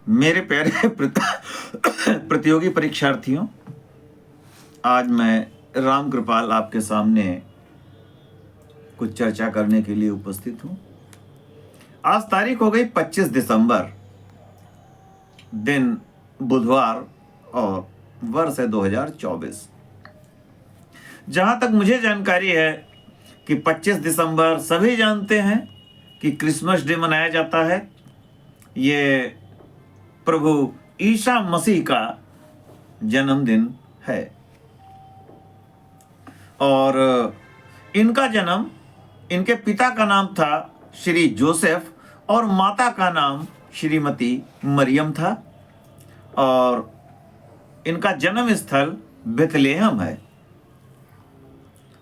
मेरे प्यारे प्रतियोगी परीक्षार्थियों, आज मैं राम कृपाल आपके सामने कुछ चर्चा करने के लिए उपस्थित हूं। आज तारीख हो गई 25 दिसंबर, दिन बुधवार और वर्ष है 2024। जहां तक मुझे जानकारी है कि 25 दिसंबर सभी जानते हैं कि क्रिसमस डे मनाया जाता है। ये प्रभु ईसा मसीह का जन्मदिन है और इनका जन्म, इनके पिता का नाम था श्री जोसेफ और माता का नाम श्रीमती मरियम था और इनका जन्म स्थल बेथलेहम है।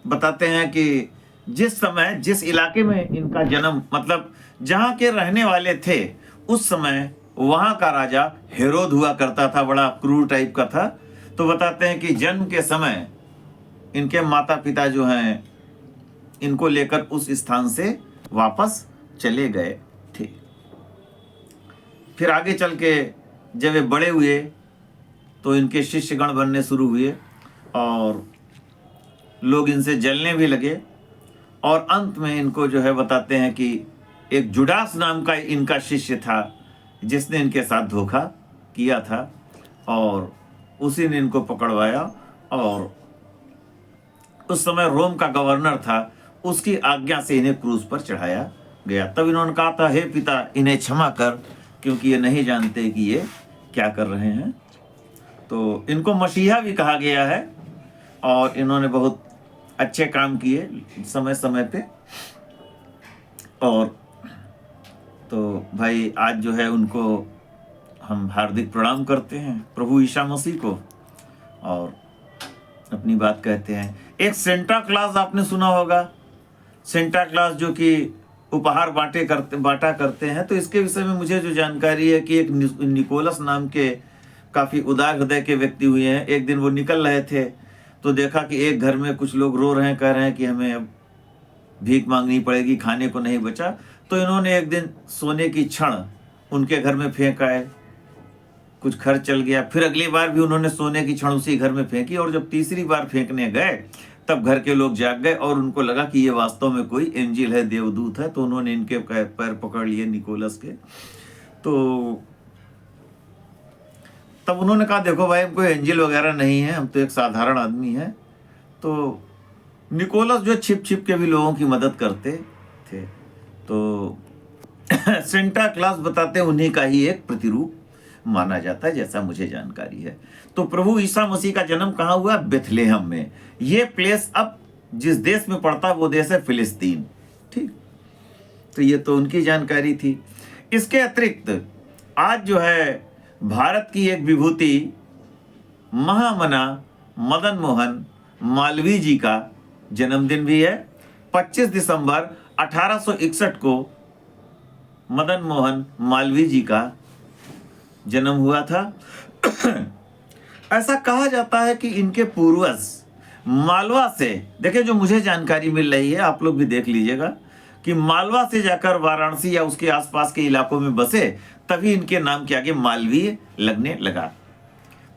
बताते हैं कि जिस समय जिस इलाके में इनका जन्म, मतलब जहां के रहने वाले थे, उस समय वहां का राजा हेरोद हुआ करता था, बड़ा क्रूर टाइप का था। तो बताते हैं कि जन्म के समय इनके माता पिता जो हैं, इनको लेकर उस स्थान से वापस चले गए थे। फिर आगे चल के जब वे बड़े हुए तो इनके शिष्यगण बनने शुरू हुए और लोग इनसे जलने भी लगे और अंत में इनको जो है बताते हैं कि एक जुडास नाम का इनका शिष्य था जिसने इनके साथ धोखा किया था और उसी ने इनको पकड़वाया और उस समय रोम का गवर्नर था, उसकी आज्ञा से इन्हें क्रूस पर चढ़ाया गया। तब इन्होंने कहा था, हे पिता, इन्हें क्षमा कर, क्योंकि ये नहीं जानते कि ये क्या कर रहे हैं। तो इनको मसीहा भी कहा गया है और इन्होंने बहुत अच्छे काम किए समय समय पे। और तो भाई आज जो है उनको हम हार्दिक प्रणाम करते हैं, प्रभु ईसा मसीह को, और अपनी बात कहते हैं। एक सेंटा क्लॉज आपने सुना होगा, सेंटा क्लॉज जो कि उपहार बांटा करते हैं। तो इसके विषय में मुझे जो जानकारी है कि एक निकोलस नाम के काफ़ी उदार हृदय के व्यक्ति हुए हैं। एक दिन वो निकल रहे थे तो देखा कि एक घर में कुछ लोग रो रहे हैं, कह रहे हैं कि हमें अब भीख मांगनी पड़ेगी, खाने को नहीं बचा। तो इन्होंने एक दिन सोने की छड़ उनके घर में फेंक आए, कुछ खर्च चल गया। फिर अगली बार भी उन्होंने सोने की छड़ उसी घर में फेंकी और जब तीसरी बार फेंकने गए तब घर के लोग जाग गए और उनको लगा कि ये वास्तव में कोई एंजिल है, देवदूत है। तो उन्होंने इनके पैर पकड़ लिए निकोलस के। तो तब उन्होंने कहा, देखो भाई, कोई एंजिल वगैरह नहीं है, हम तो एक साधारण आदमी हैं। तो निकोलस जो छिप छिप के भी लोगों की मदद करते थे। तो सेंटा क्लॉज बताते उन्हीं का ही एक प्रतिरूप माना जाता है, जैसा मुझे जानकारी है। तो प्रभु ईसा मसीह का जन्म कहाँ हुआ? बेथलेहम में। ये प्लेस अब जिस देश में पड़ता है वो देश है फिलिस्तीन। ठीक, तो ये तो उनकी जानकारी थी। इसके अतिरिक्त आज जो है भारत की एक विभूति महामना मदन मोहन मालवीय जी का जन्मदिन भी है। 25 दिसंबर 1861 को मदन मोहन मालवीय जी का जन्म हुआ था। ऐसा कहा जाता है कि इनके पूर्वज मालवा से, देखिए जो मुझे जानकारी मिल रही है, आप लोग भी देख लीजिएगा, कि मालवा से जाकर वाराणसी या उसके आसपास के इलाकों में बसे, तभी इनके नाम के आगे मालवीय लगने लगा।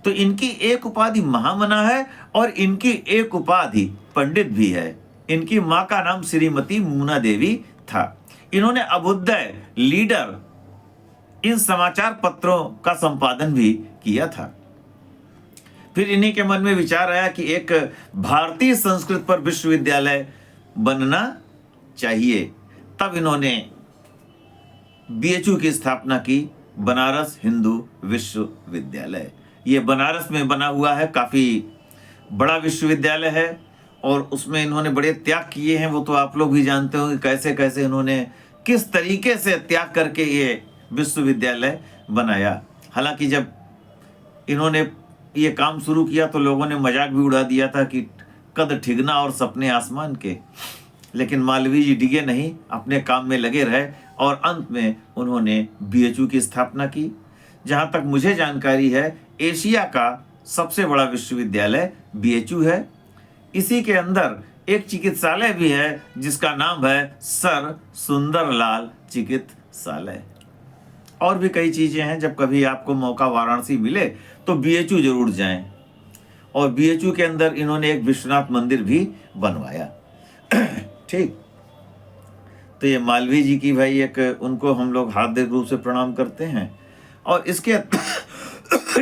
तो इनकी एक उपाधि महामना है और इनकी एक उपाधि पंडित भी है। इनकी माँ का नाम श्रीमती मूना देवी था। इन्होंने अभ्युदय, लीडर, इन समाचार पत्रों का संपादन भी किया था। फिर इन्हीं के मन में विचार आया कि एक भारतीय संस्कृत पर विश्वविद्यालय बनना चाहिए। तब इन्होंने बीएचयू की स्थापना की, बनारस हिंदू विश्वविद्यालय। ये बनारस में बना हुआ है, काफ़ी बड़ा विश्वविद्यालय है और उसमें इन्होंने बड़े त्याग किए हैं। वो तो आप लोग भी जानते हो कि कैसे कैसे इन्होंने किस तरीके से त्याग करके ये विश्वविद्यालय बनाया। हालांकि जब इन्होंने ये काम शुरू किया तो लोगों ने मजाक भी उड़ा दिया था कि कद ठिगना और सपने आसमान के, लेकिन मालवीय जी डिगे नहीं, अपने काम में लगे रहे और अंत में उन्होंने बीएचयू की स्थापना की। जहाँ तक मुझे जानकारी है, एशिया का सबसे बड़ा विश्वविद्यालय बीएचयू है। इसी के अंदर एक चिकित्सालय भी है जिसका नाम है सर सुंदरलाल चिकित्सालय। और भी कई चीज़ें हैं। जब कभी आपको मौका वाराणसी मिले तो बीएचयू जरूर जाएं। और बीएचयू के अंदर इन्होंने एक विश्वनाथ मंदिर भी बनवाया। ठीक, तो ये मालवीय जी की भाई एक, उनको हम लोग हार्दिक रूप से प्रणाम करते हैं। और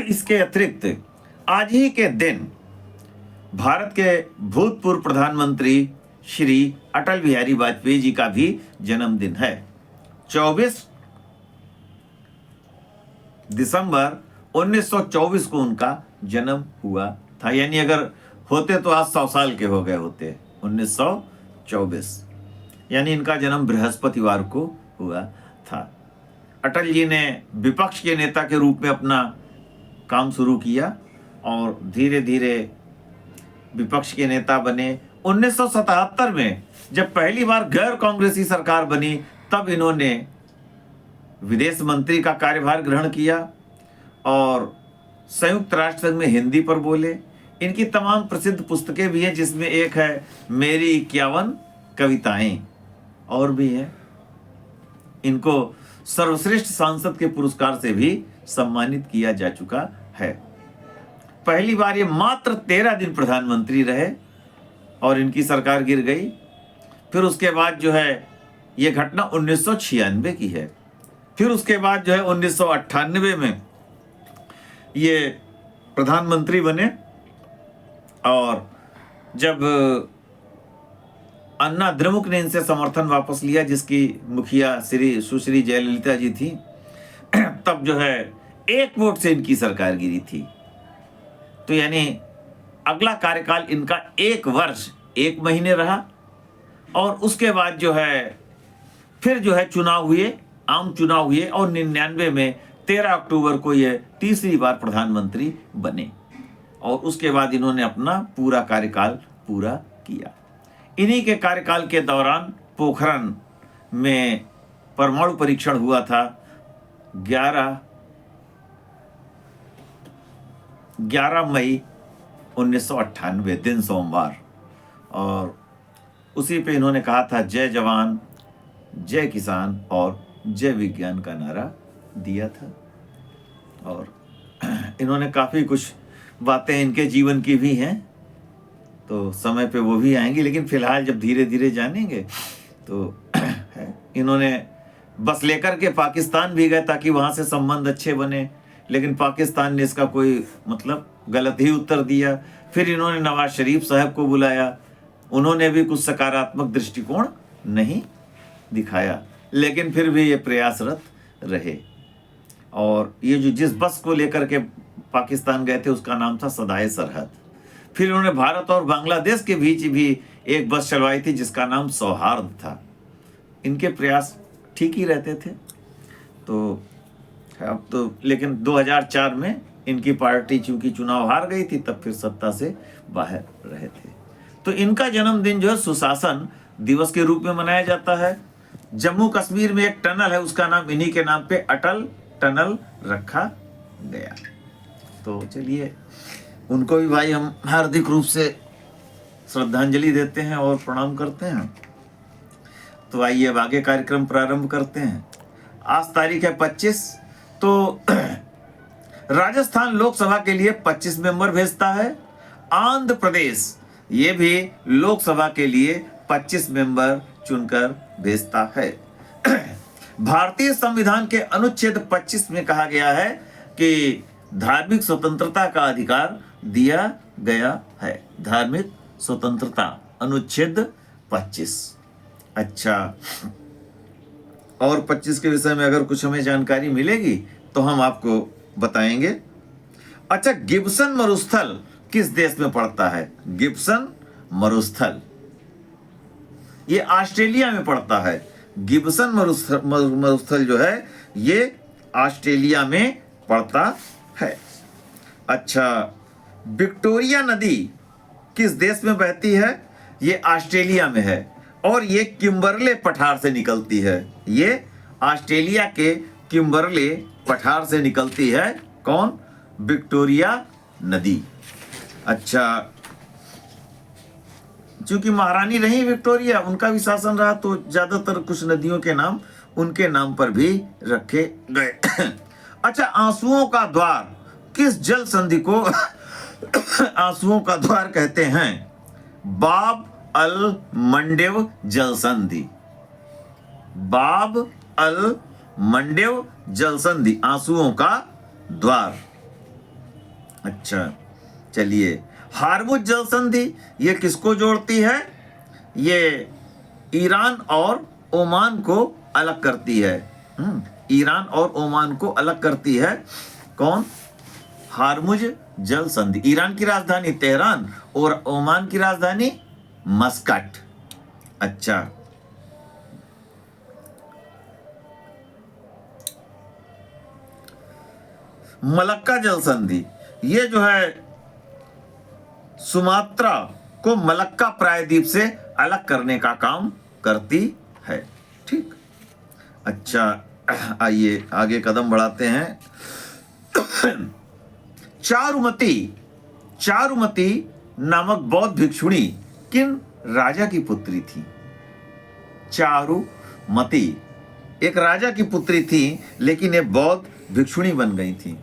इसके अतिरिक्त आज ही के दिन भारत के भूतपूर्व प्रधानमंत्री श्री अटल बिहारी वाजपेयी जी का भी जन्मदिन है। 24 दिसंबर 1924 को उनका जन्म हुआ था। यानी अगर होते तो आज 100 साल के हो गए होते। 1924 यानी इनका जन्म बृहस्पतिवार को हुआ था। अटल जी ने विपक्ष के नेता के रूप में अपना काम शुरू किया और धीरे धीरे विपक्ष के नेता बने। 1977 में जब पहली बार गैर कांग्रेसी सरकार बनी तब इन्होंने विदेश मंत्री का कार्यभार ग्रहण किया और संयुक्त राष्ट्र संघ में हिंदी पर बोले। इनकी तमाम प्रसिद्ध पुस्तकें भी हैं, जिसमें एक है मेरी 51 कविताएं, और भी है। इनको सर्वश्रेष्ठ सांसद के पुरस्कार से भी सम्मानित किया जा चुका है। पहली बार ये मात्र 13 दिन प्रधानमंत्री रहे और इनकी सरकार गिर गई। फिर उसके बाद जो है ये घटना 1996 की है। फिर उसके बाद जो है 1998 में ये प्रधानमंत्री बने और जब अन्ना द्रमुक ने इनसे समर्थन वापस लिया, जिसकी मुखिया सुश्री जयललिता जी थी, तब जो है 1 वोट से इनकी सरकार गिरी थी। तो यानी अगला कार्यकाल इनका 1 वर्ष 1 महीने रहा और उसके बाद जो है फिर जो है चुनाव हुए, आम चुनाव हुए और 99 में 13 अक्टूबर को ये तीसरी बार प्रधानमंत्री बने और उसके बाद इन्होंने अपना पूरा कार्यकाल पूरा किया। इन्हीं के कार्यकाल के दौरान पोखरण में परमाणु परीक्षण हुआ था 11 मई 1998 दिन सोमवार, और उसी पे इन्होंने कहा था जय जवान जय किसान और जय विज्ञान का नारा दिया था। और इन्होंने काफ़ी कुछ बातें इनके जीवन की भी हैं, तो समय पे वो भी आएंगी, लेकिन फिलहाल जब धीरे धीरे जानेंगे तो इन्होंने बस लेकर के पाकिस्तान भी गए ताकि वहाँ से संबंध अच्छे बने, लेकिन पाकिस्तान ने इसका कोई मतलब गलत ही उत्तर दिया। फिर इन्होंने नवाज शरीफ साहब को बुलाया, उन्होंने भी कुछ सकारात्मक दृष्टिकोण नहीं दिखाया, लेकिन फिर भी ये प्रयासरत रहे। और ये जो जिस बस को लेकर के पाकिस्तान गए थे उसका नाम था सदाए सरहद। फिर उन्होंने भारत और बांग्लादेश के बीच भी एक बस चलवाई थी जिसका नाम सौहार्द था। इनके प्रयास ठीक ही रहते थे। तो अब तो लेकिन 2004 में इनकी पार्टी चूंकि चुनाव हार गई थी, तब फिर सत्ता से बाहर रहे थे। तो इनका जन्मदिन जो है सुशासन दिवस के रूप में मनाया जाता है। जम्मू कश्मीर में एक टनल है, उसका नाम इन्हीं के नाम पे अटल टनल रखा गया। तो चलिए उनको भी भाई हम हार्दिक रूप से श्रद्धांजलि देते हैं और प्रणाम करते हैं। तो आइए अब आगे कार्यक्रम प्रारंभ करते हैं। आज तारीख है 25। तो राजस्थान लोकसभा के लिए 25 मेंबर भेजता है। आंध्र प्रदेश ये भी लोकसभा के लिए 25 मेंबर चुनकर भेजता है। भारतीय संविधान के अनुच्छेद 25 में कहा गया है कि धार्मिक स्वतंत्रता का अधिकार दिया गया है। धार्मिक स्वतंत्रता अनुच्छेद 25। अच्छा, और 25 के विषय में अगर कुछ हमें जानकारी मिलेगी तो हम आपको बताएंगे। अच्छा, गिब्सन मरुस्थल किस देश में पड़ता है? गिब्सन मरुस्थल ये ऑस्ट्रेलिया में पड़ता है। गिब्सन मरुस्थल जो है ये ऑस्ट्रेलिया में पड़ता है। अच्छा, विक्टोरिया नदी किस देश में बहती है? ये ऑस्ट्रेलिया में है और ये किम्बरले पठार से निकलती है। ये ऑस्ट्रेलिया के किम्बरले पठार से निकलती है। कौन? विक्टोरिया नदी। अच्छा, चूंकि महारानी रही विक्टोरिया, उनका भी शासन रहा, तो ज्यादातर कुछ नदियों के नाम उनके नाम पर भी रखे गए। अच्छा, आंसुओं का द्वार किस जल संधि को आंसुओं का द्वार कहते हैं? बाब अल मंडेव जल संधि। बाब अल मंडेव जल संधि आंसुओं का द्वार। अच्छा, चलिए, हार्मुज जल संधि ये किसको जोड़ती है? ये ईरान और ओमान को अलग करती है। ईरान और ओमान को अलग करती है। कौन? हार्मुज जल संधि। ईरान की राजधानी तेहरान और ओमान की राजधानी मस्कट। अच्छा, मलक्का जल संधि ये जो है सुमात्रा को मलक्का प्रायद्वीप से अलग करने का काम करती है। ठीक। अच्छा, आइए आगे कदम बढ़ाते हैं। चारुमती नामक बौद्ध भिक्षुणी किन राजा की पुत्री थी? चारुमती एक राजा की पुत्री थी, लेकिन ये बौद्ध भिक्षुणी बन गई थी।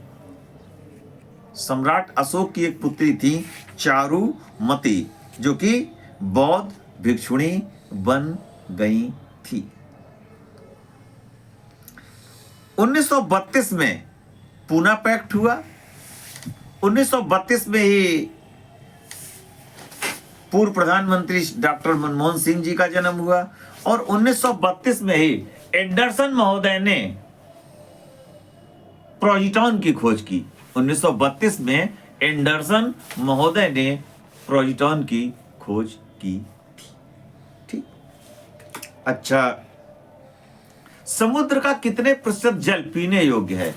सम्राट अशोक की एक पुत्री थी चारुमती, जो कि बौद्ध भिक्षुणी बन गई थी। 1932 में पूना पैक्ट हुआ। 1932 में ही पूर्व प्रधानमंत्री डॉक्टर मनमोहन सिंह जी का जन्म हुआ और 1932 में ही एंडरसन महोदय ने प्रोजिटॉन की खोज की। 1932 में एंडरसन महोदय ने प्रोजिटॉन की खोज की थी। ठीक। अच्छा, समुद्र का कितने प्रतिशत जल पीने योग्य है?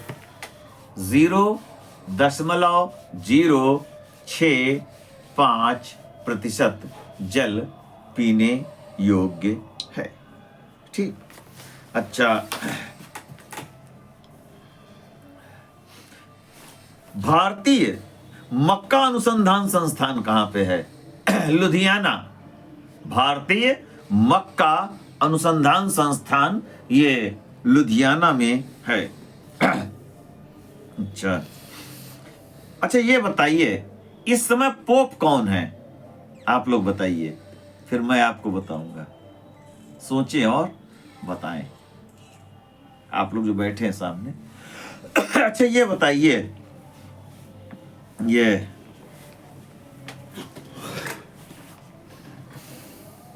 0.065% जल पीने योग्य है। ठीक। अच्छा, भारतीय मक्का अनुसंधान संस्थान कहां पे है? लुधियाना। भारतीय मक्का अनुसंधान संस्थान ये लुधियाना में है। अच्छा, ये बताइए इस समय पोप कौन है? आप लोग बताइए, फिर मैं आपको बताऊंगा। सोचें और बताएं, आप लोग जो बैठे हैं सामने। अच्छा, ये बताइए, ये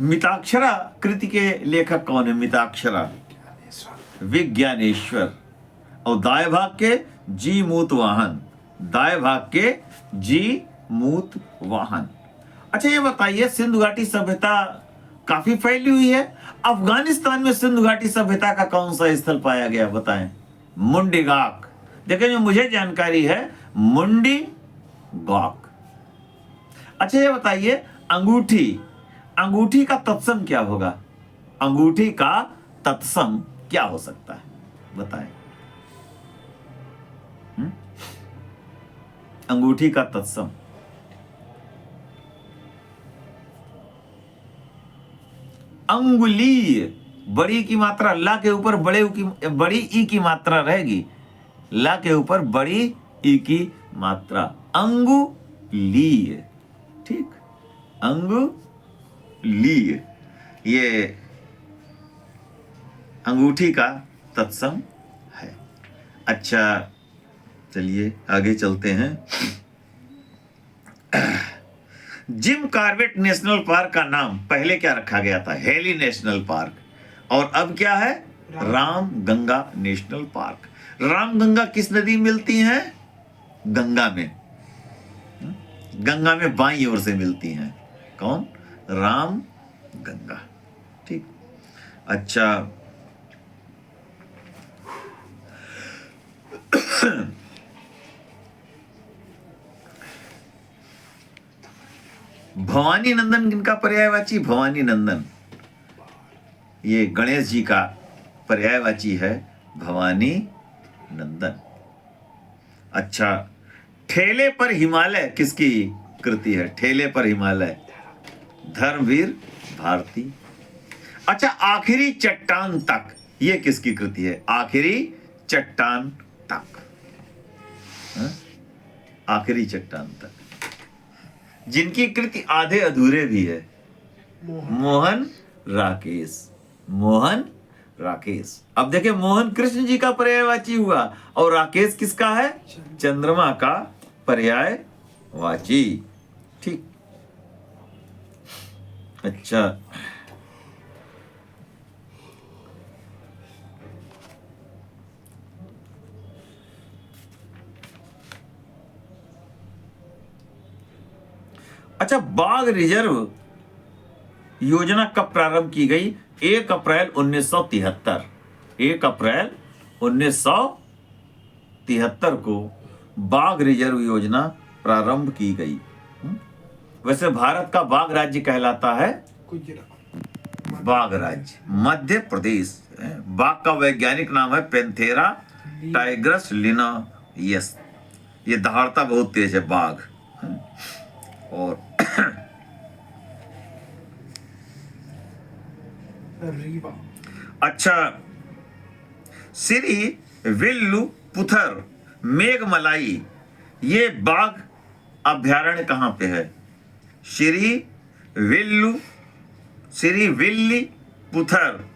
मिताक्षरा कृति के लेखक कौन है? मिताक्षरा विज्ञानेश्वर। और दाएं भाग के जी मूत वाहन। दाएं भाग के जी मूत वाहन। अच्छा, ये बताइए सिंधु घाटी सभ्यता काफी फैली हुई है। अफगानिस्तान में सिंधु घाटी सभ्यता का कौन सा स्थल पाया गया? बताएं। मुंडीगाक। देखिए, जो मुझे जानकारी है मुंडी गॉक। अच्छा, ये बताइए अंगूठी का तत्सम क्या होगा? अंगूठी का तत्सम क्या हो सकता है? बताएं। अंगूठी का तत्सम अंगुली। बड़ी की मात्रा ला के ऊपर बड़ी ई की मात्रा रहेगी। ला के ऊपर बड़ी ई की मात्रा। अंगुलीय। ठीक, अंगुलीय ये अंगूठी का तत्सम है। अच्छा, चलिए आगे चलते हैं। जिम कॉर्बेट नेशनल पार्क का नाम पहले क्या रखा गया था? Heli national park. और अब क्या है? Ramganga national park. रामगंगा किस नदी मिलती हैं? गंगा में। गंगा में बाईं ओर से मिलती हैं। कौन? राम गंगा। ठीक। अच्छा, भवानी नंदन किनका पर्यायवाची? भवानी नंदन ये गणेश जी का पर्यायवाची है, भवानी नंदन। अच्छा, ठेले पर हिमालय किसकी कृति है? ठेले पर हिमालय धर्मवीर भारती। अच्छा, आखिरी चट्टान तक ये किसकी कृति है? आखिरी चट्टान तक। आखिरी चट्टान तक, जिनकी कृति आधे अधूरे भी है, मोहन राकेश। मोहन राकेश। अब देखिए, मोहन कृष्ण जी का पर्यायवाची हुआ और राकेश किसका है? चंद्रमा का पर्यायवाची। ठीक, अच्छा, अच्छा, बाघ रिजर्व योजना कब प्रारंभ की गई? 1 अप्रैल 1973। 1 अप्रैल 1973 को बाघ रिजर्व योजना प्रारंभ की गई। वैसे भारत का बाघ राज्य कहलाता है गुजरात। बाघ राज्य, मध्य प्रदेश। बाघ का वैज्ञानिक नाम है पेंथेरा टाइग्रस लिनायस। ये दहाड़ता बहुत तेज है बाघ। और रीवा। अच्छा, श्री विल्लु पुथर मेघमलाई, ये बाघ अभ्यारण्य कहाँ पे है? श्री विल्ली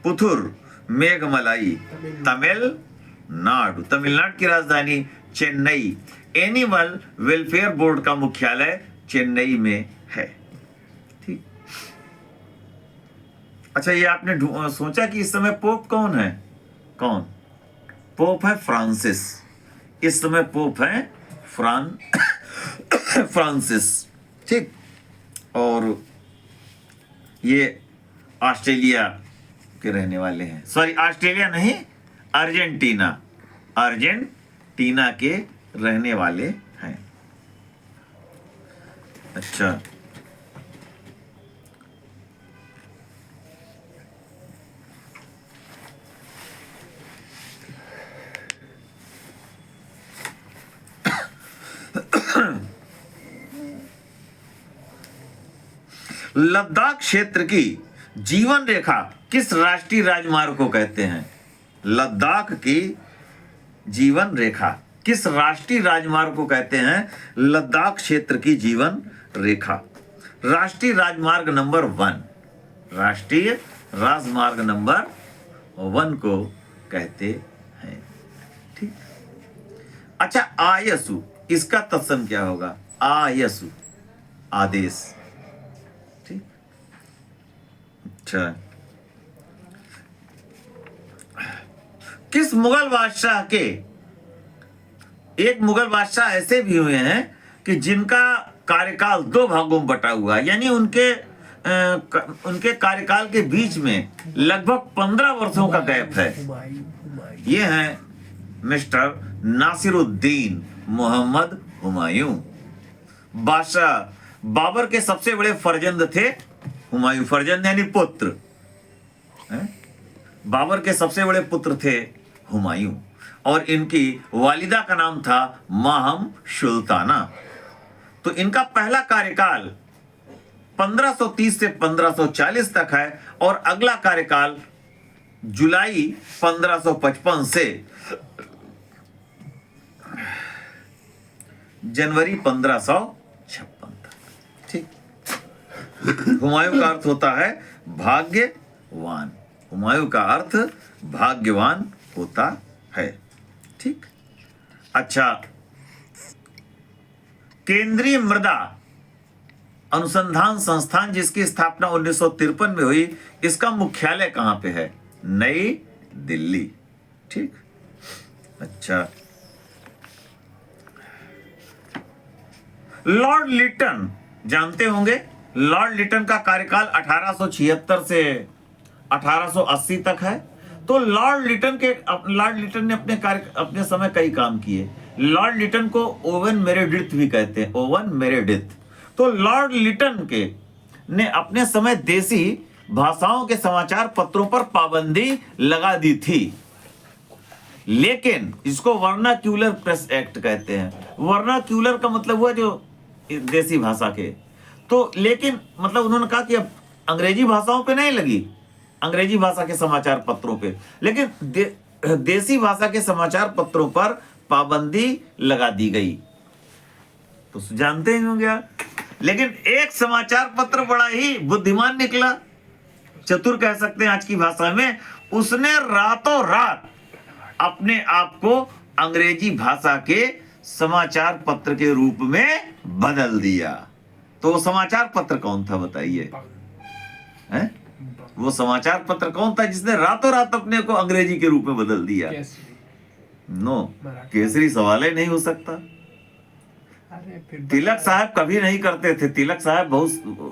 पुथुर मेघमलाई, तमिलनाडु। तमिलनाडु की राजधानी चेन्नई। एनिमल वेलफेयर बोर्ड का मुख्यालय चेन्नई में है। ठीक, अच्छा, ये आपने सोचा कि इस समय पोप कौन है? कौन पोप है? फ्रांसिस। इस समय पोप है फ्रांसिस। ठीक, और ये ऑस्ट्रेलिया के रहने वाले हैं। सॉरी, ऑस्ट्रेलिया नहीं, अर्जेंटीना। अर्जेंटीना के रहने वाले हैं। अच्छा, लद्दाख क्षेत्र की जीवन रेखा किस राष्ट्रीय राजमार्ग को कहते हैं? लद्दाख की जीवन रेखा किस राष्ट्रीय राजमार्ग को कहते हैं? लद्दाख क्षेत्र की जीवन रेखा राष्ट्रीय राजमार्ग नंबर 1, राष्ट्रीय राजमार्ग नंबर 1 को कहते हैं। ठीक, अच्छा, आयसु, इसका तत्सम क्या होगा? आयसु, आदेश। ठीक, अच्छा, किस मुगल बादशाह के, एक मुगल बादशाह ऐसे भी हुए हैं कि जिनका कार्यकाल 2 भागों में बटा हुआ है, यानी उनके कार्यकाल के बीच में लगभग 15 वर्षों का गैप है। ये हैं मिस्टर नासिरुद्दीन मोहम्मद हुमायूं। बादशाह बाबर के सबसे बड़े फर्जंद थे हुमायूं। फर्जंद यानी पुत्र। बाबर के सबसे बड़े पुत्र थे हुमायूं, और इनकी वालिदा का नाम था माहम सुल्ताना। तो इनका पहला कार्यकाल 1530 से 1540 तक है, और अगला कार्यकाल जुलाई 1555 से जनवरी 1556 तक। ठीक, हुमायूं का अर्थ होता है भाग्यवान। हुमायूं का अर्थ भाग्यवान होता है। ठीक, अच्छा, केंद्रीय मृदा अनुसंधान संस्थान जिसकी स्थापना 1953 में हुई, इसका मुख्यालय कहां पे है? नई दिल्ली। ठीक, अच्छा, लॉर्ड लिटन जानते होंगे। लॉर्ड लिटन का कार्यकाल 1876 से 1880 तक है। तो लॉर्ड लिटन ने अपने समय कई काम किए। लॉर्ड लिटन को ओवन मेरेडिथ भी कहते हैं, ओवन मेरेडिथ। तो लॉर्ड लिटन ने अपने समय देसी भाषाओं के समाचार पत्रों पर पाबंदी लगा दी थी, लेकिन इसको वर्नाक्यूलर प्रेस एक्ट कहते हैं। वर्नाक्यूलर का मतलब हुआ जो देसी भाषा के। तो लेकिन मतलब उन्होंने कहा कि अब अंग्रेजी भाषाओं पे नहीं लगी, अंग्रेजी भाषा के समाचार पत्रों पे, लेकिन देसी भाषा के समाचार पत्रों पर पाबंदी लगा दी गई। तो जानते ही होंगे आप। लेकिन एक समाचार पत्र बड़ा ही बुद्धिमान निकला, चतुर कह सकते हैं आज की भाषा में, उसने रातों रात अपने आप को अंग्रेजी भाषा के समाचार पत्र के रूप में बदल दिया। तो वो समाचार पत्र कौन था बताइए? हैं? वो समाचार पत्र कौन था जिसने रातों रात अपने को अंग्रेजी के रूप में बदल दिया? नो, केसरी सवाल ही नहीं हो सकता। अरे फिर तिलक साहब कभी नहीं करते थे, तिलक साहब बहुत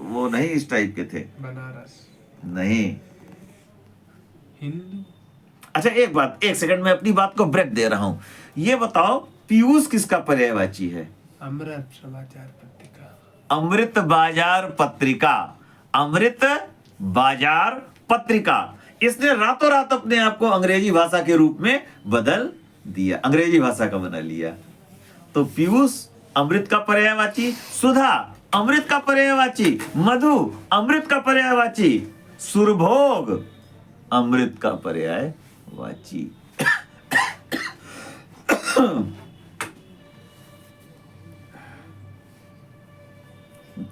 वो नहीं इस टाइप के थे, बनारस नहीं। हिंदू। अच्छा एक बात, एक सेकंड में अपनी बात को ब्रेक दे रहा हूं। ये बताओ पीयूष किसका पर्यायवाची है? अमृत समाचार पत्रिका। अमृत बाजार पत्रिका, अमृत बाजार पत्रिका। इसने रातों रात अपने आप को अंग्रेजी भाषा के रूप में बदल दिया, अंग्रेजी भाषा का बना लिया। तो पीयूष अमृत का पर्यायवाची, सुधा अमृत का पर्यायवाची, मधु अमृत का पर्यायवाची, सुरभोग अमृत का पर्यायवाची।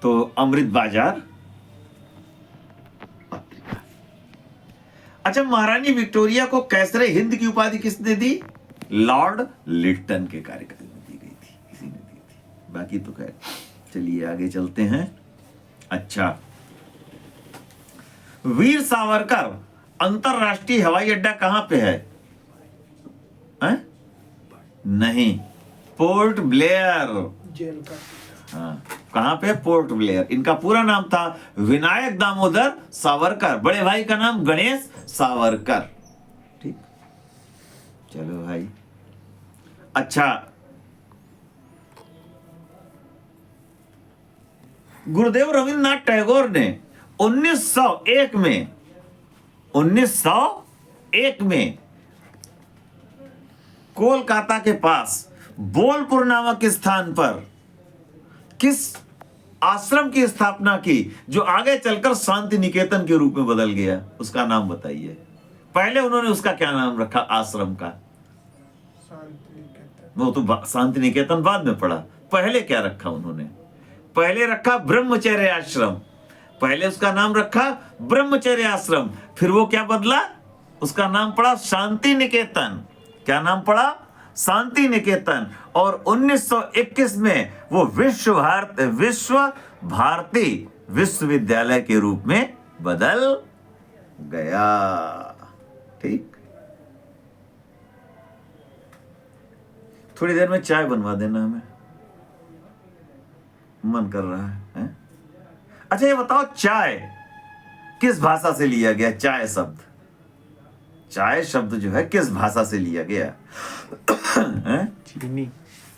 तो अमृत बाजार पत्रिका। अच्छा, महारानी विक्टोरिया को कैसरे हिंद की उपाधि किसने दी? लॉर्ड लिटन के कार्यकाल में दी गई थी, इसी ने दी थी। बाकी तो खैर चलिए आगे चलते हैं। अच्छा, वीर सावरकर अंतरराष्ट्रीय हवाई अड्डा कहां पे है? नहीं, पोर्ट ब्लेयर। जेल का। हाँ, कहां पे? Port Blair. इनका पूरा नाम था विनायक दामोदर सावरकर, बड़े भाई का नाम गणेश सावरकर। ठीक, चलो भाई। अच्छा, गुरुदेव रविंद्रनाथ टैगोर ने 1901 में कोलकाता के पास बोलपुर नामक स्थान पर किस आश्रम की स्थापना की जो आगे चलकर शांति निकेतन के रूप में बदल गया? उसका नाम बताइए। पहले उन्होंने उसका क्या नाम रखा आश्रम का? शांति निकेतन। वो तो शांति निकेतन बाद में पड़ा, पहले क्या रखा उन्होंने? पहले रखा ब्रह्मचर्य आश्रम, पहले उसका नाम रखा ब्रह्मचर्य आश्रम, फिर वो क्या बदला? उसका नाम पड़ा शांति निकेतन। क्या नाम पड़ा? शांति निकेतन। और 1921 में वो विश्व भारती विश्वविद्यालय के रूप में बदल गया। ठीक, थोड़ी देर में चाय बनवा देना, हमें मन कर रहा है? अच्छा ये बताओ, चाय किस भाषा से लिया गया? चाय शब्द, चाय शब्द जो है किस भाषा से लिया गया? चीनी।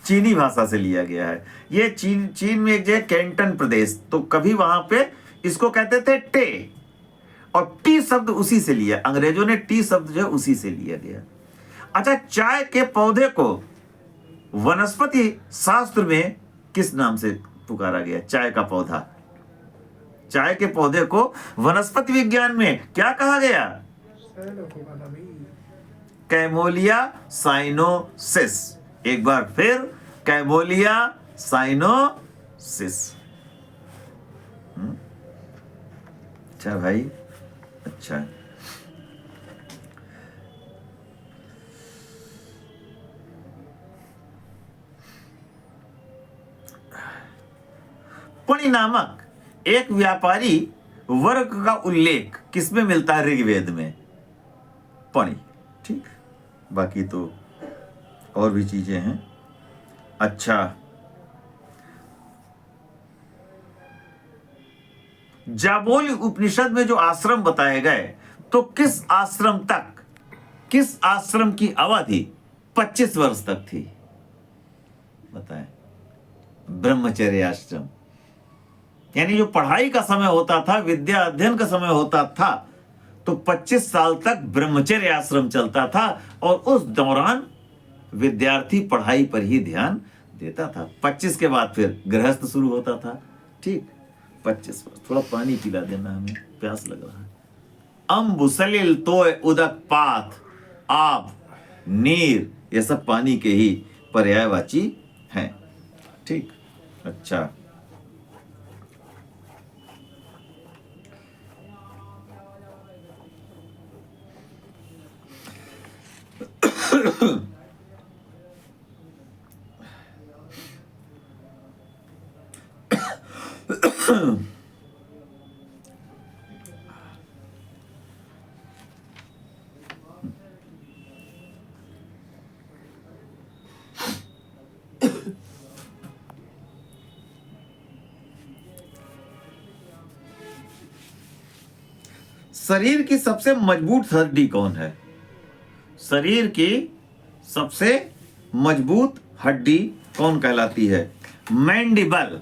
चीनी भाषा से लिया गया है। ये चीन में एक जगह कैंटन प्रदेश, तो कभी वहां पे इसको कहते थे टे, और टी शब्द उसी से लिया, अंग्रेजों ने टी शब्द जो है उसी से लिया गया। अच्छा, चाय के पौधे को वनस्पति शास्त्र में किस नाम से पुकारा गया? चाय का पौधा, चाय के पौधे को वनस्पति विज्ञान में क्या कहा गया? कैमोलिया साइनोसिस। एक बार फिर, कैमोलिया साइनोसिस। अच्छा भाई, अच्छा। पणि नामक एक व्यापारी वर्ग का उल्लेख किसमें मिलता है? ऋग्वेद में, पणि। ठीक, बाकी तो और भी चीजें हैं। अच्छा, जाबोली उपनिषद में जो आश्रम बताए गए, तो किस आश्रम तक, किस आश्रम की अवधि 25 वर्ष तक थी? बताएं। ब्रह्मचर्य आश्रम, यानी जो पढ़ाई का समय होता था, विद्या अध्ययन का समय होता था, तो 25 साल तक ब्रह्मचर्य आश्रम चलता था, और उस दौरान विद्यार्थी पढ़ाई पर ही ध्यान देता था। 25 के बाद फिर गृहस्थ शुरू होता था। ठीक, 25 वर्ष। थोड़ा पानी पिला देना, हमें प्यास लग रहा है। अम्बु सलिल तोय उदक पात आब नीर, ये सब पानी के ही पर्यायवाची हैं। ठीक, अच्छा। शरीर की सबसे मजबूत हड्डी कौन है? शरीर की सबसे मजबूत हड्डी कौन कहलाती है? मैंडिबल।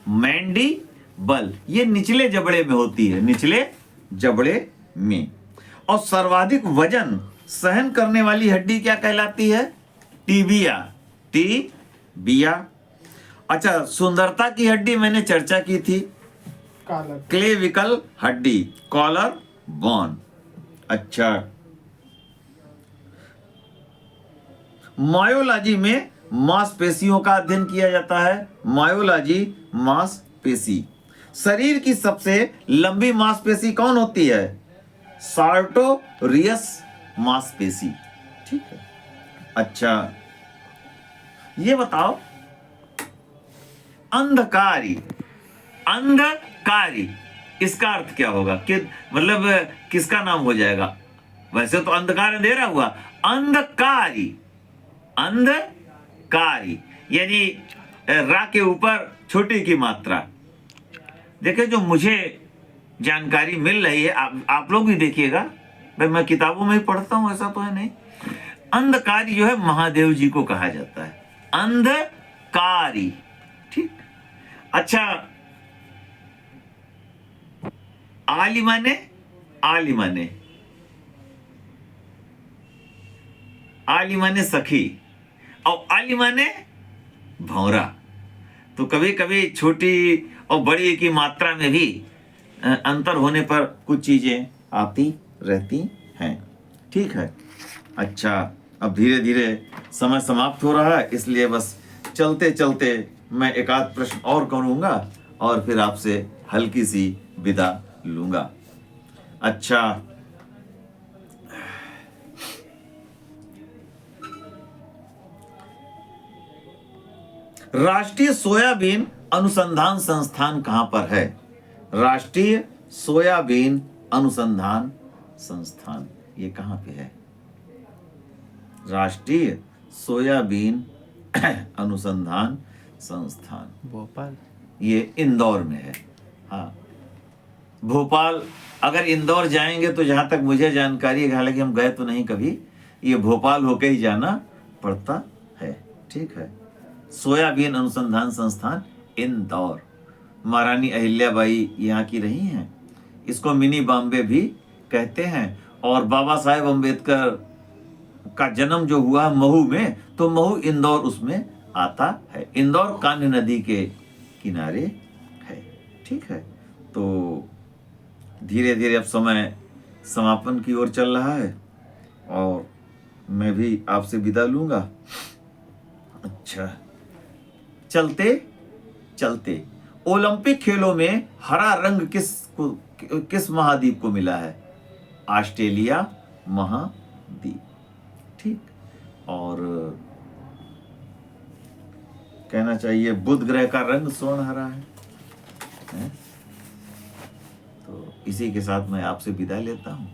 मैंडिबल ये निचले जबड़े में होती है, निचले जबड़े में। और सर्वाधिक वजन सहन करने वाली हड्डी क्या कहलाती है? टीबिया। टीबिया। अच्छा, सुंदरता की हड्डी मैंने चर्चा की थी, कॉलर। क्लेविकल हड्डी, कॉलर बोन। अच्छा, मायोलॉजी में मांसपेशियों का अध्ययन किया जाता है। मायोलॉजी, मांसपेशी। शरीर की सबसे लंबी मांसपेशी कौन होती है? सार्टोरियस मांसपेशी। ठीक है, अच्छा ये बताओ, अंधकारी, अंधकारी इसका अर्थ क्या होगा? कि मतलब किसका नाम हो जाएगा? वैसे तो अंधकार अंधेरा हुआ, अंधकारी, अंधकारी यानी रा के ऊपर छोटी की मात्रा। देखिए, जो मुझे जानकारी मिल रही है, आप लोग भी देखिएगा, भाई मैं किताबों में ही पढ़ता हूं, ऐसा तो है नहीं। अंधकारी जो है महादेव जी को कहा जाता है, अंधकारी। ठीक, अच्छा, आली माने, आली माने, आली माने सखी, और आली माने भौरा। तो कभी कभी छोटी और बड़ी की मात्रा में भी अंतर होने पर कुछ चीजें आती रहती हैं। ठीक है, अच्छा, अब धीरे धीरे समय समाप्त हो रहा है, इसलिए बस चलते चलते मैं एक आध प्रश्न और करूंगा और फिर आपसे हल्की सी विदा लूंगा। अच्छा, राष्ट्रीय सोयाबीन अनुसंधान संस्थान कहां पर है? राष्ट्रीय सोयाबीन अनुसंधान संस्थान ये कहां पे है? राष्ट्रीय सोयाबीन अनुसंधान संस्थान भोपाल। ये इंदौर में है। हाँ, भोपाल। अगर इंदौर जाएंगे तो जहां तक मुझे जानकारी है, हालांकि हम गए तो नहीं कभी, ये भोपाल होके ही जाना पड़ता है। ठीक है, सोयाबीन अनुसंधान संस्थान इंदौर। महारानी अहिल्याबाई यहाँ की रही हैं। इसको मिनी बॉम्बे भी कहते हैं। और बाबा साहेब अम्बेडकर का जन्म जो हुआ महू में, तो महू इंदौर उसमें आता है। इंदौर कान्ह नदी के किनारे है। ठीक है, तो धीरे धीरे अब समय समापन की ओर चल रहा है और मैं भी आपसे विदा लूंगा। अच्छा, चलते चलते ओलंपिक खेलों में हरा रंग किस महाद्वीप को मिला है? ऑस्ट्रेलिया महाद्वीप। ठीक, और कहना चाहिए बुध ग्रह का रंग स्वर्ण हरा है? तो इसी के साथ मैं आपसे विदा लेता हूं।